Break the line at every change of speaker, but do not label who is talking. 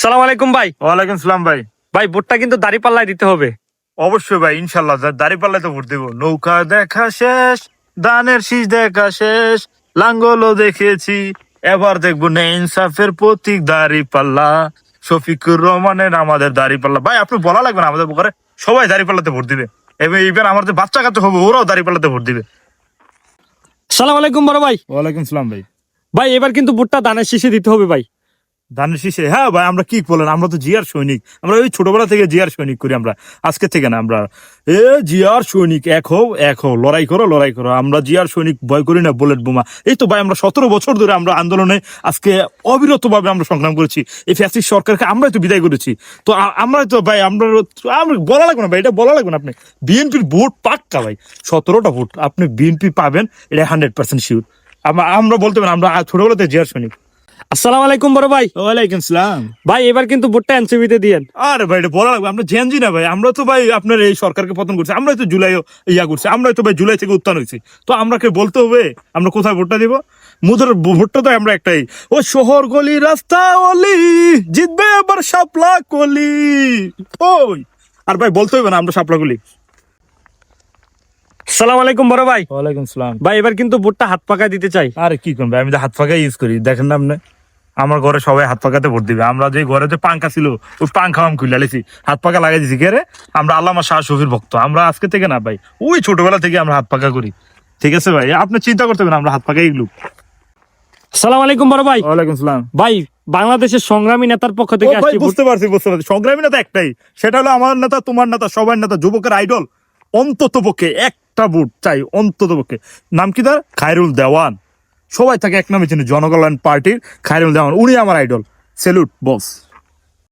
সালাম আলাইকুম ভাই।
ওয়ালাইকুম সালাম ভাই।
ভাই ভোটটা কিন্তু দাঁড়িপাল্লায় দিতে হবে।
অবশ্যই ভাই, ইনশাল্লাহ দাঁড়িপাল্লায় তো ভোট দেবো। নৌকা দেখা শেষ, ধানের শীষ দেখা শেষ, লাঙ্গলও দেখেছি, এবার দেখবো নে ইনসাফের প্রতীক দাঁড়িপাল্লা। শফিকুর রহমানের আমাদের দাঁড়িপাল্লা। ভাই আপনি বলা লাগবে না, আমাদের পুকুরে সবাই দাঁড়িপাল্লাতে ভোট দিবে। এবার আমাদের বাচ্চা কাচ্চা হবে, ওরাও দাঁড়িপাল্লাতে ভোট দিবে।
সালাম আলাইকুম বড় ভাই।
ওয়ালাইকুম সালাম ভাই।
ভাই এবার কিন্তু ভোটটা ধানের শীষে দিতে হবে ভাই।
ধানের শীষে? হ্যাঁ ভাই, আমরা কি বলেন, আমরা তো জিয়ার সৈনিক। আমরা ওই ছোটবেলা থেকে জিয়ার সৈনিক করি আমরা, আজকে থেকে না। আমরা জিয়ার সৈনিক, এক হও, লড়াই করো। আমরা জিয়ার সৈনিক, ভয় করি না বুলেট বোমা। এই তো ভাই, আমরা 17 বছর ধরে আমরা আন্দোলনে আজকে অবিরত ভাবে আমরা সংগ্রাম করেছি। এই ফ্যাসিস্ট সরকারকে আমরাই তো বিদায় করেছি। তো আমরাই তো ভাই, আমরা বলা লাগবে না ভাই, এটা বলা লাগবে না। আপনি বিএনপির ভোট পাক্কা ভাই, 17টা ভোট আপনি বিএনপি পাবেন, এটা 100% শিওর। আমরা বলতে পারেন আমরা ছোটবেলাতে জিয়ার সৈনিক।
আসসালামু আলাইকুম বড় ভাই।
ওয়ালাইকুম সালাম
ভাই এবার কিন্তু ভোটটা এনসিপিতে দিয়েন।
আরে ভাই, এটা বলা লাগবে? আমরা জেনজি না ভাই, আমরা তো ভাই আপনার এই সরকারকে পতন করছি। আমরাই তো জুলাই করছি, আমরাই তো ভাই জুলাই থেকে উত্থান হয়েছি। তো আমরাকে বলতে হবে আমরা কোথায় ভোটটা দিব। মুদের ভোটটা তো আমরা একটাই, ও শহর গলি রাস্তা অলি, জিতবে আবার শাপলা কলি। ওই আর ভাই বলতে হবে না আমরা শাপলা কলি।
সালাম আলাইকুম বড় ভাই।
ওয়ালাইকুম সালাম।
ভাই এবার কিন্তু ভোটটা হাত পাকায় দিতে চাই।
আরে কি করবে, আমি তো হাত পাকা ইউজ করি, দেখেন না আপনি। আমার ঘরে সবাই হাত পাকাতে ভোট দিবে। আমরা যে ঘরে যে পাঙ্খা ছিল, ওই পাঙ্খা আমি খুলে আলেছি, হাত পাকা লাগাই দিছি। কে রে? আমরা আল্লামা শাহ শফির ভক্ত। আমরা আজকে থেকে না ভাই, ওই ছোটবেলা থেকে আমরা হাত পাকা করি। ঠিক আছে ভাই, আপনি চিন্তা করতে হবে না, আমরা হাত পাকাই লোক।
সালাম আলাইকুম বড় ভাই।
ওয়ালাইকুম সালাম।
ভাই বাংলাদেশের সংগ্রামী নেতার পক্ষ থেকে আসছি।
বুঝতে পারছি। সংগ্রামী নেতা একটাই, সেটা হলো আমার নেতা, তোমার নেতা, সবার নেতা, যুবকের আইডল। অন্তত পক্ষে একটা ভোট চাই, অন্তত পক্ষে। নাম কি তার? খায়রুল দেওয়ান। সবাই তাকে এক নামে চিনি, জনকল্যাণ পার্টির খায়রুল দেওয়ান। উনি আমার আইডল। স্যালুট বস।